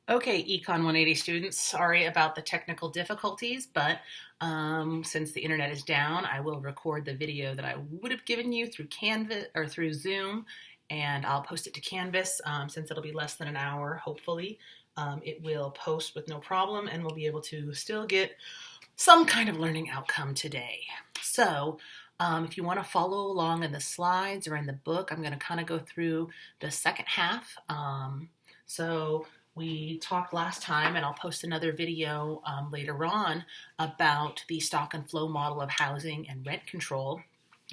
Okay, Econ 180 students, sorry about the technical difficulties, but since the internet is down, I will record the video that I would have given you through Canvas or through Zoom, and I'll post it to Canvas since it'll be less than an hour, hopefully. It will post with no problem, and we'll be able to still get some kind of learning outcome today. So, if you want to follow along in the slides or in the book, I'm going to kind of go through the second half. So we talked last time, and I'll post another video later on about the stock and flow model of housing and rent control.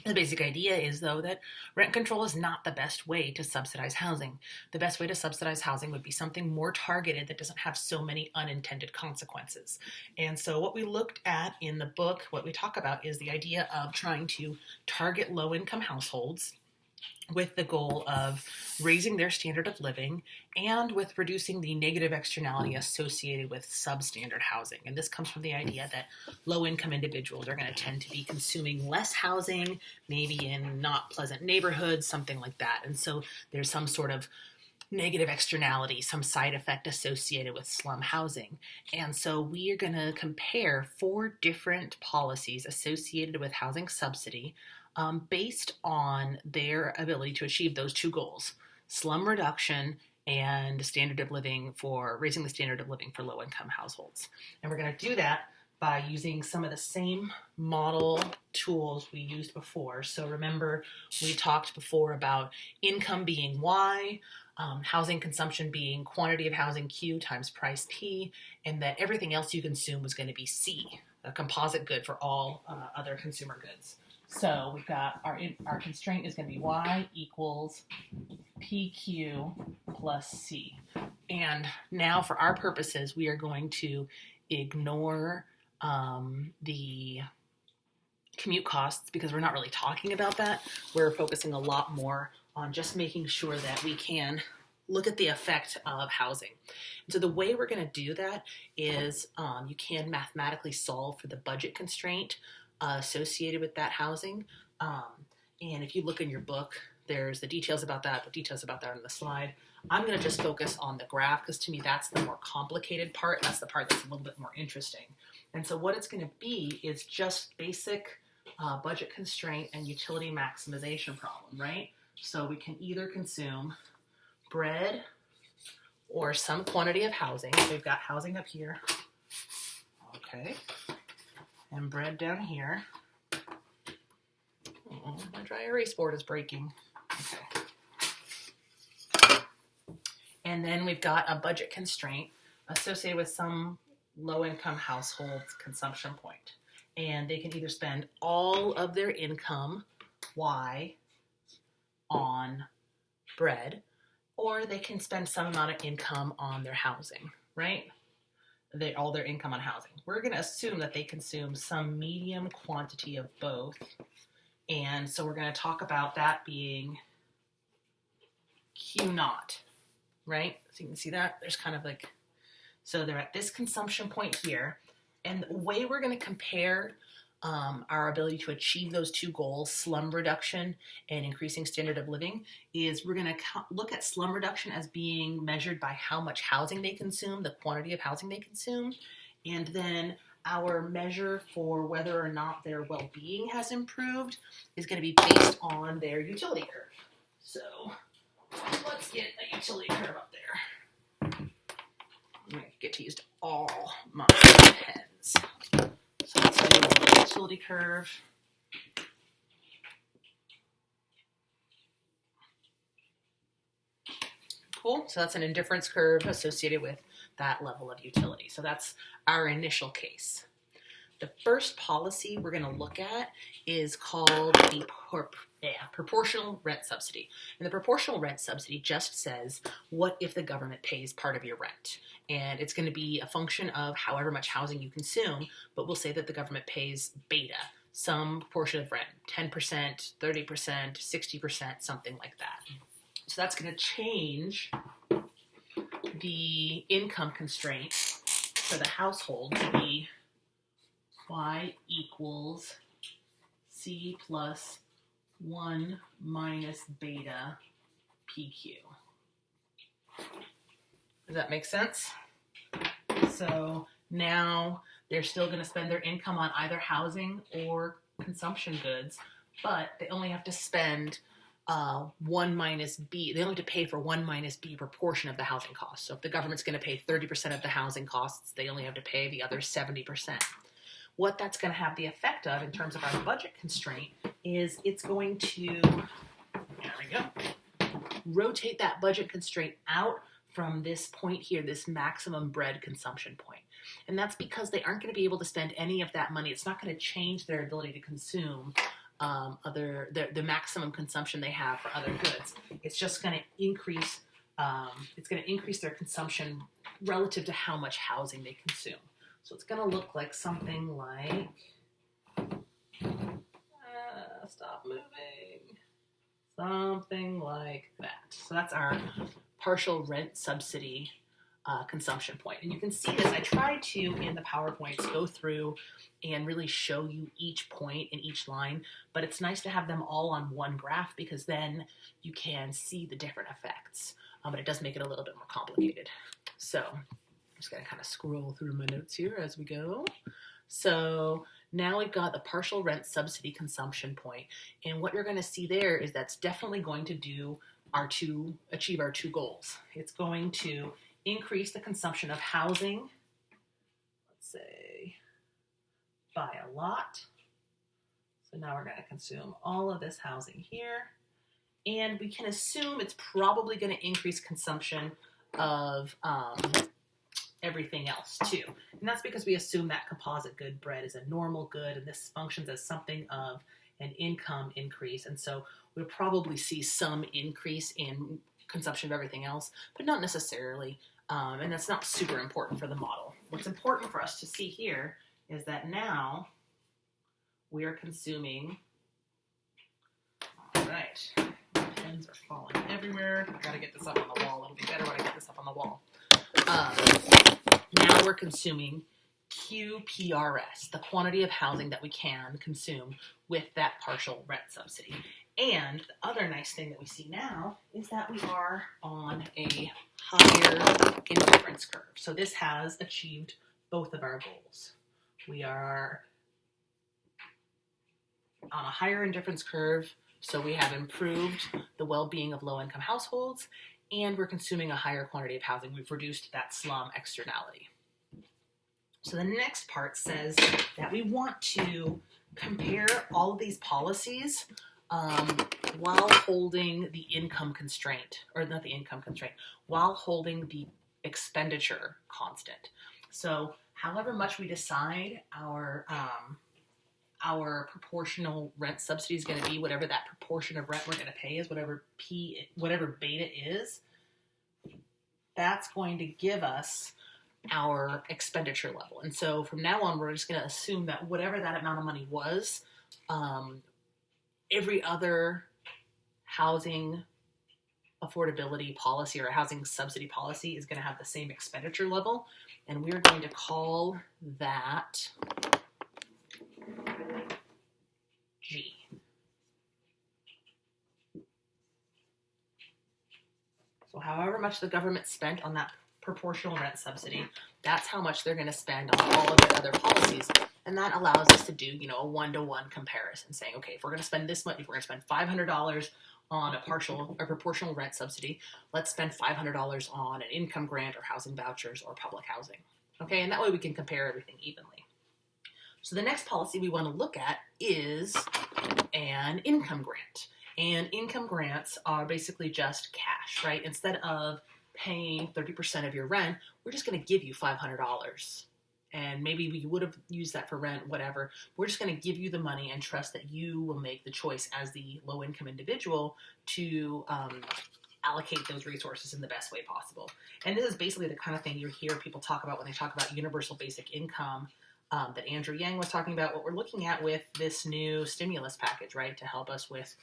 The basic idea is, though, that rent control is not the best way to subsidize housing. The best way to subsidize housing would be something more targeted that doesn't have so many unintended consequences. And so what we looked at in the book, what we talk about, is the idea of trying to target low-income households with the goal of raising their standard of living and with reducing the negative externality associated with substandard housing. And this comes from the idea that low-income individuals are going to tend to be consuming less housing, maybe in not pleasant neighborhoods, something like that. And so there's some sort of negative externality, some side effect associated with slum housing. And so we are going to compare 4 different policies associated with housing subsidy based on their ability to achieve those 2 goals: slum reduction and standard of living for raising the standard of living for low-income households. And we're going to do that by using some of the same model tools we used before. So remember, we talked before about income being Y, housing consumption being quantity of housing Q times price P, and that everything else you consume was going to be C, a composite good for all other consumer goods. So we've got our constraint is going to be Y equals PQ plus C. And now for our purposes, we are going to ignore the commute costs because we're not really talking about that. We're focusing a lot more on just making sure that we can look at the effect of housing. And so the way we're going to do that is you can mathematically solve for the budget constraint associated with that housing. And if you look in your book, there's the details about that, on the slide. I'm going to just focus on the graph because to me that's the more complicated part. That's the part that's a little bit more interesting. And so what it's going to be is just basic budget constraint and utility maximization problem, right? So we can either consume bread or some quantity of housing. So we've got housing up here. Okay. And bread down here. My dry erase board is breaking. Okay. And then we've got a budget constraint associated with some low-income households' consumption point. And they can either spend all of their income, Y, on bread, or they can spend some amount of income on their housing, right? All their income on housing. We're going to assume that they consume some medium quantity of both. And so we're going to talk about that being Q naught, right? So you can see that there's kind of like, so they're at this consumption point here. And the way we're going to compare our ability to achieve those 2 goals, slum reduction and increasing standard of living, is we're going to look at slum reduction as being measured by how much housing they consume, the quantity of housing they consume, and then our measure for whether or not their well-being has improved is going to be based on their utility curve. So let's get a utility curve up there. I'm going to get to use all my pens. So let's do the utility curve. Cool. So that's an indifference curve associated with that level of utility. So that's our initial case. The first policy we're going to look at is called the proportional rent subsidy. And the proportional rent subsidy just says, what if the government pays part of your rent? And it's going to be a function of however much housing you consume, but we'll say that the government pays beta, some proportion of rent, 10%, 30%, 60%, something like that. So that's going to change the income constraint for the household to be Y equals C plus 1 minus beta PQ. Does that make sense? So now they're still going to spend their income on either housing or consumption goods, but they only have to spend 1 minus B. They only have to pay for 1 minus B proportion of the housing costs. So if the government's going to pay 30% of the housing costs, they only have to pay the other 70%. What that's going to have the effect of in terms of our budget constraint is it's going to, there we go, rotate that budget constraint out from this point here, this maximum bread consumption point. And that's because they aren't going to be able to spend any of that money. It's not going to change their ability to consume the maximum consumption they have for other goods. It's just going to increase. It's going to increase their consumption relative to how much housing they consume. So it's going to look like something like. Stop moving. Something like that. So that's our partial rent subsidy consumption point. And you can see this. I tried to, in the PowerPoints, go through and really show you each point in each line, but it's nice to have them all on one graph because then you can see the different effects. But it does make it a little bit more complicated. So I'm just going to kind of scroll through my notes here as we go. So now we've got the partial rent subsidy consumption point. And what you're going to see there is that's definitely going to achieve our two goals. It's going to increase the consumption of housing, let's say, by a lot. So now we're going to consume all of this housing here. And we can assume it's probably going to increase consumption of everything else too. And that's because we assume that composite good bread is a normal good, and this functions as something of an income increase. And so we'll probably see some increase in consumption of everything else, but not necessarily. And that's not super important for the model. What's important for us to see here is that now we are consuming, all right, pens are falling everywhere. I gotta get this up on the wall. It'll be better when I get this up on the wall. Now we're consuming QPRS, the quantity of housing that we can consume with that partial rent subsidy. And the other nice thing that we see now is that we are on a higher indifference curve. So this has achieved both of our goals. We are on a higher indifference curve, so we have improved the well-being of low-income households, and we're consuming a higher quantity of housing. We've reduced that slum externality. So the next part says that we want to compare all of these policies while holding the income constraint, or not the income constraint, while holding the expenditure constant. So however much we decide our proportional rent subsidy is going to be, whatever that proportion of rent we're going to pay is, whatever beta is, that's going to give us our expenditure level. And so from now on, we're just going to assume that whatever that amount of money was, every other housing affordability policy or housing subsidy policy is going to have the same expenditure level. And we're going to call that G. So however much the government spent on that proportional rent subsidy, that's how much they're going to spend on all of their other policies. And that allows us to do, a one-to-one comparison, saying, okay, if we're going to spend this much, if we're going to spend $500 on a proportional rent subsidy, let's spend $500 on an income grant or housing vouchers or public housing. Okay, and that way we can compare everything evenly. So the next policy we want to look at is an income grant. And income grants are basically just cash, right? Instead of paying 30% of your rent, we're just going to give you $500. And maybe we would have used that for rent, whatever. We're just going to give you the money and trust that you will make the choice as the low-income individual to allocate those resources in the best way possible. And this is basically the kind of thing you hear people talk about when they talk about universal basic income that Andrew Yang was talking about, what we're looking at with this new stimulus package, right, to help us with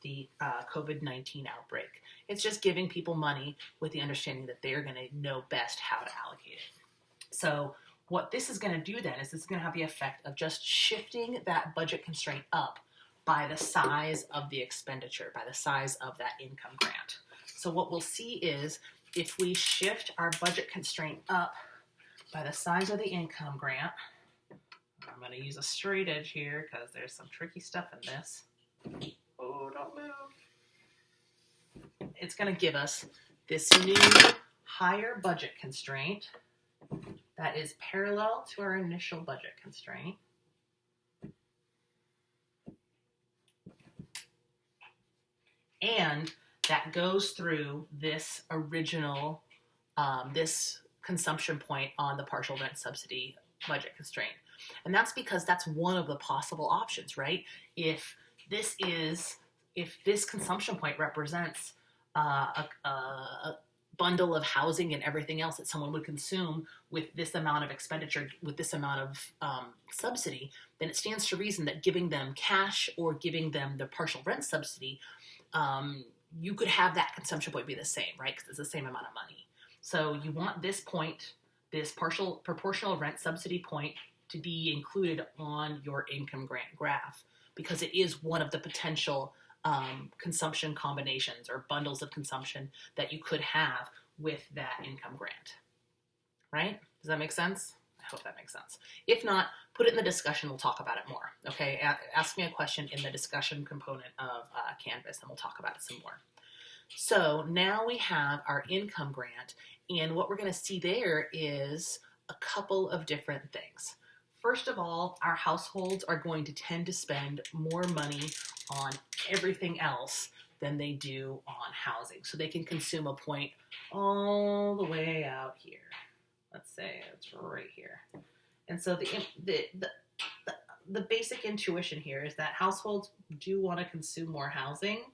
the COVID-19 outbreak. It's just giving people money with the understanding that they're going to know best how to allocate it. So what this is going to do then is this is going to have the effect of just shifting that budget constraint up by the size of the expenditure, by the size of that income grant. So what we'll see is if we shift our budget constraint up by the size of the income grant. I'm going to use a straight edge here because there's some tricky stuff in this. Oh, don't move. It's going to give us this new higher budget constraint that is parallel to our initial budget constraint. And that goes through this original, this consumption point on the partial rent subsidy budget constraint. And that's because that's one of the possible options, right? If this consumption point represents a bundle of housing and everything else that someone would consume with this amount of expenditure, with this amount of subsidy, then it stands to reason that giving them cash or giving them the partial rent subsidy, you could have that consumption point be the same, right? Because it's the same amount of money. So you want this point, this proportional rent subsidy point, to be included on your income grant graph because it is one of the potential consumption combinations or bundles of consumption that you could have with that income grant, right? Does that make sense? I hope that makes sense. If not, put it in the discussion. We'll talk about it more, okay? Ask me a question in the discussion component of Canvas, and we'll talk about it some more. So now we have our income grant, and what we're going to see there is a couple of different things. First of all, our households are going to tend to spend more money on everything else than they do on housing. So they can consume a point all the way out here. Let's say it's right here. And so the basic intuition here is that households do want to consume more housing,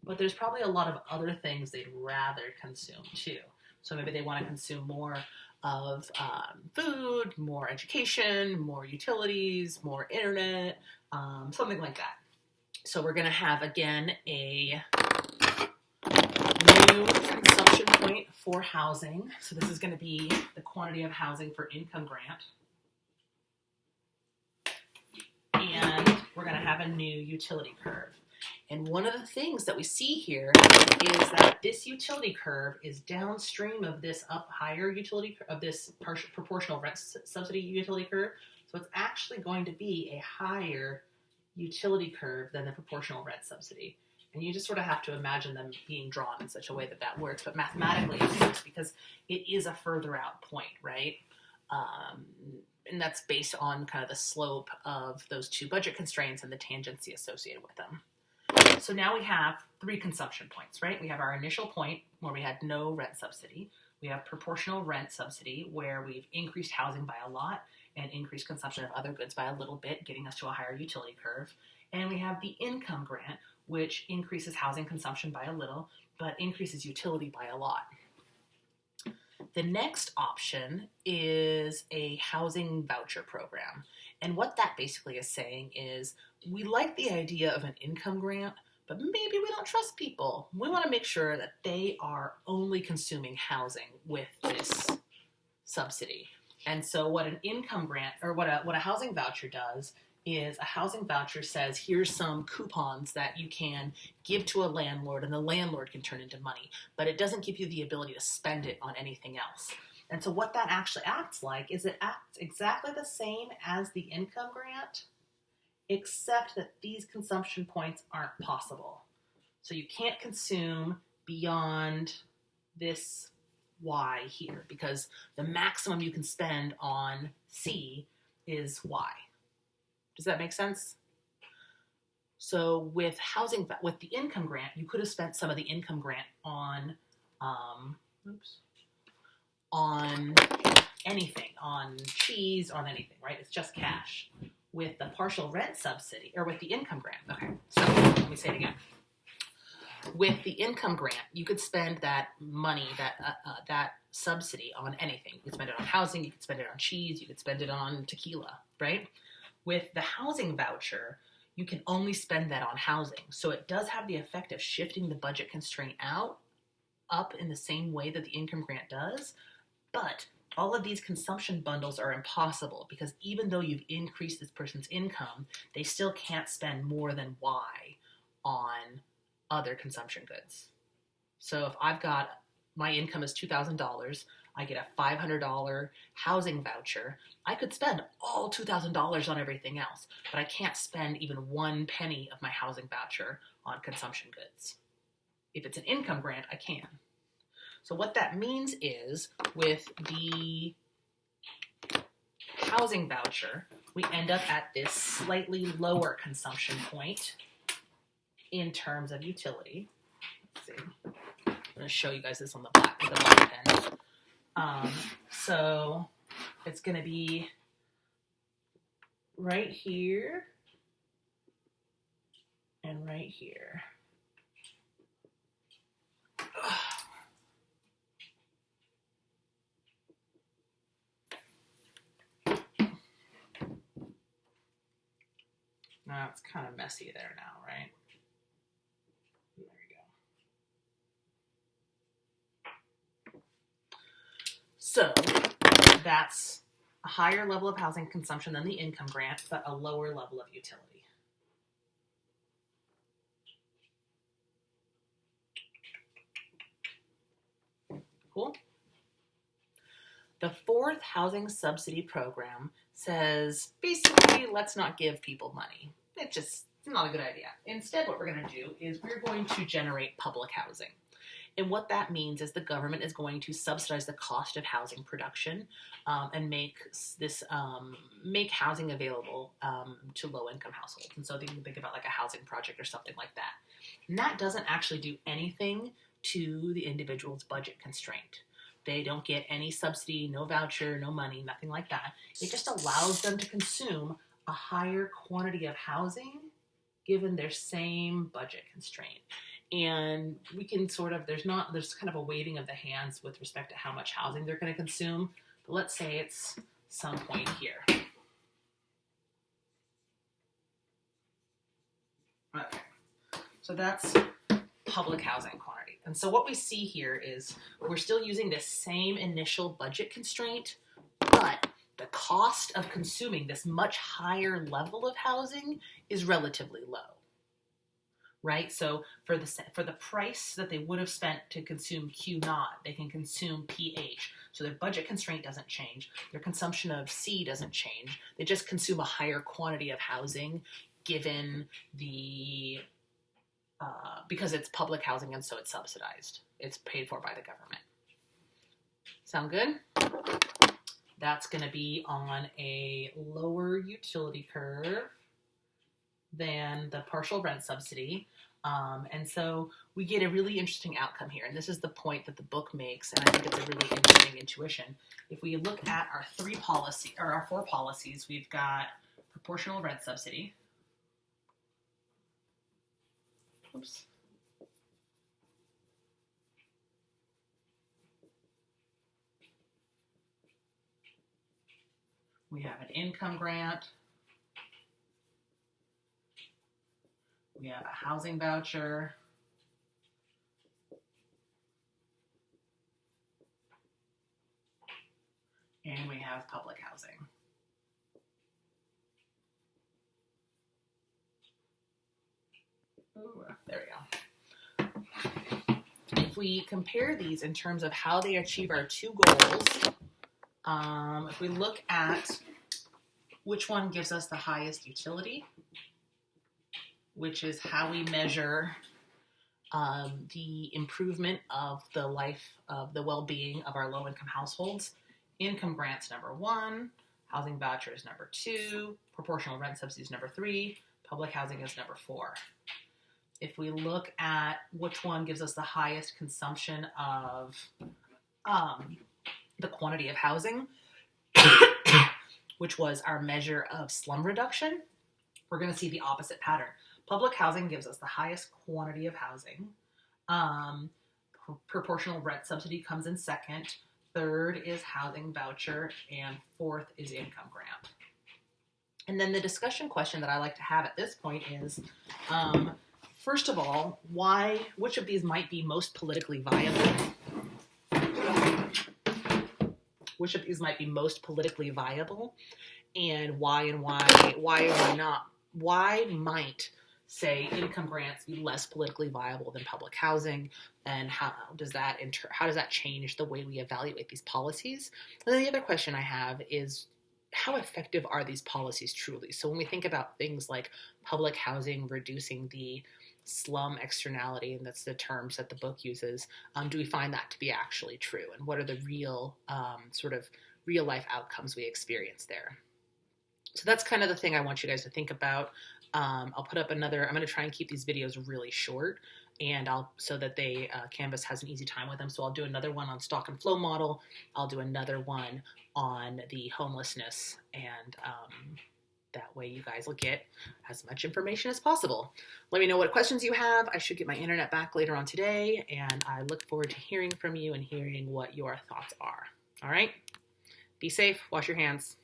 but there's probably a lot of other things they'd rather consume too. So maybe they want to consume more of food, more education, more utilities, more internet, something like that. So we're going to have, again, a new consumption point for housing. So this is going to be the quantity of housing for income grant. And we're going to have a new utility curve. And one of the things that we see here is that this utility curve is downstream of this up higher utility of this proportional rent subsidy utility curve. So it's actually going to be a higher utility curve than the proportional rent subsidy. And you just sort of have to imagine them being drawn in such a way that that works. But mathematically it works because it is a further out point, right? And that's based on kind of the slope of those two budget constraints and the tangency associated with them. So now we have three consumption points, right? We have our initial point where we had no rent subsidy. We have proportional rent subsidy where we've increased housing by a lot and increased consumption of other goods by a little bit, getting us to a higher utility curve. And we have the income grant, which increases housing consumption by a little, but increases utility by a lot. The next option is a housing voucher program. And what that basically is saying is we like the idea of an income grant, but maybe we don't trust people. We want to make sure that they are only consuming housing with this subsidy. And so what an income grant or what a housing voucher does is a housing voucher says, here's some coupons that you can give to a landlord and the landlord can turn into money, but it doesn't give you the ability to spend it on anything else. And so what that actually acts like is it acts exactly the same as the income grant, except that these consumption points aren't possible. So you can't consume beyond this Y here because the maximum you can spend on C is Y. Does that make sense? So with the income grant, you could have spent some of the income grant on anything, on cheese, on anything, right? It's just cash. With the partial rent subsidy, or with the income grant, okay, so let me say it again. With the income grant, you could spend that money, that subsidy on anything. You could spend it on housing, you could spend it on cheese, you could spend it on tequila, right? With the housing voucher, you can only spend that on housing. So it does have the effect of shifting the budget constraint up in the same way that the income grant does, but all of these consumption bundles are impossible because even though you've increased this person's income, they still can't spend more than Y on other consumption goods. So if I've got, my income is $2,000, I get a $500 housing voucher. I could spend all $2,000 on everything else, but I can't spend even 1 penny of my housing voucher on consumption goods. If it's an income grant, I can. So what that means is with the housing voucher, we end up at this slightly lower consumption point in terms of utility. Let's see. I'm going to show you guys this on the black pen. So it's going to be right here and right here. Now it's kind of messy there now, right? There we go. So that's a higher level of housing consumption than the income grant, but a lower level of utility. Cool. The fourth housing subsidy program says, basically, let's not give people money. It's just not a good idea. Instead, what we're going to do is we're going to generate public housing. And what that means is the government is going to subsidize the cost of housing production and make housing available to low-income households. And so you can think about like a housing project or something like that. And that doesn't actually do anything to the individual's budget constraint. They don't get any subsidy, no voucher, no money, nothing like that. It just allows them to consume a higher quantity of housing given their same budget constraint. And we can sort of, there's kind of a waving of the hands with respect to how much housing they're going to consume. But let's say it's some point here. Okay, so that's public housing quantity. And so what we see here is we're still using this same initial budget constraint, but the cost of consuming this much higher level of housing is relatively low, right? So for the price that they would have spent to consume Q naught, they can consume PH. So their budget constraint doesn't change. Their consumption of C doesn't change. They just consume a higher quantity of housing given the because it's public housing and so it's subsidized. It's paid for by the government. Sound good? That's going to be on a lower utility curve than the partial rent subsidy. And so we get a really interesting outcome here. And this is the point that the book makes, and I think it's a really interesting intuition. If we look at our four policies, we've got proportional rent subsidy. Oops. We have an income grant. We have a housing voucher. And we have public housing. Ooh, there we go. If we compare these in terms of how they achieve our two goals, if we look at which one gives us the highest utility, which is how we measure the improvement of the life of the well-being of our low-income households, income grants number 1, housing vouchers number 2, proportional rent subsidies number 3, public housing is number 4. If we look at which one gives us the highest consumption of the quantity of housing, which was our measure of slum reduction, we're going to see the opposite pattern. Public housing gives us the highest quantity of housing. Proportional rent subsidy comes in second. Third is housing voucher. And fourth is income grant. And then the discussion question that I like to have at this point is, first of all, which of these might be most politically viable? Which of these might be most politically viable? And why or why not? Why might say income grants be less politically viable than public housing, and how does that change the way we evaluate these policies? And then the other question I have is, how effective are these policies truly? So when we think about things like public housing reducing the slum externality, and that's the terms that the book uses, do we find that to be actually true? And what are the real sort of real life outcomes we experience there? So that's kind of the thing I want you guys to think about. I'll put up another, I'm going to try and keep these videos really short, and so that Canvas has an easy time with them. So I'll do another one on stock and flow model. I'll do another one on the homelessness, and that way you guys will get as much information as possible. Let me know what questions you have. I should get my internet back later on today, and I look forward to hearing from you and hearing what your thoughts are. All right? Be safe. Wash your hands.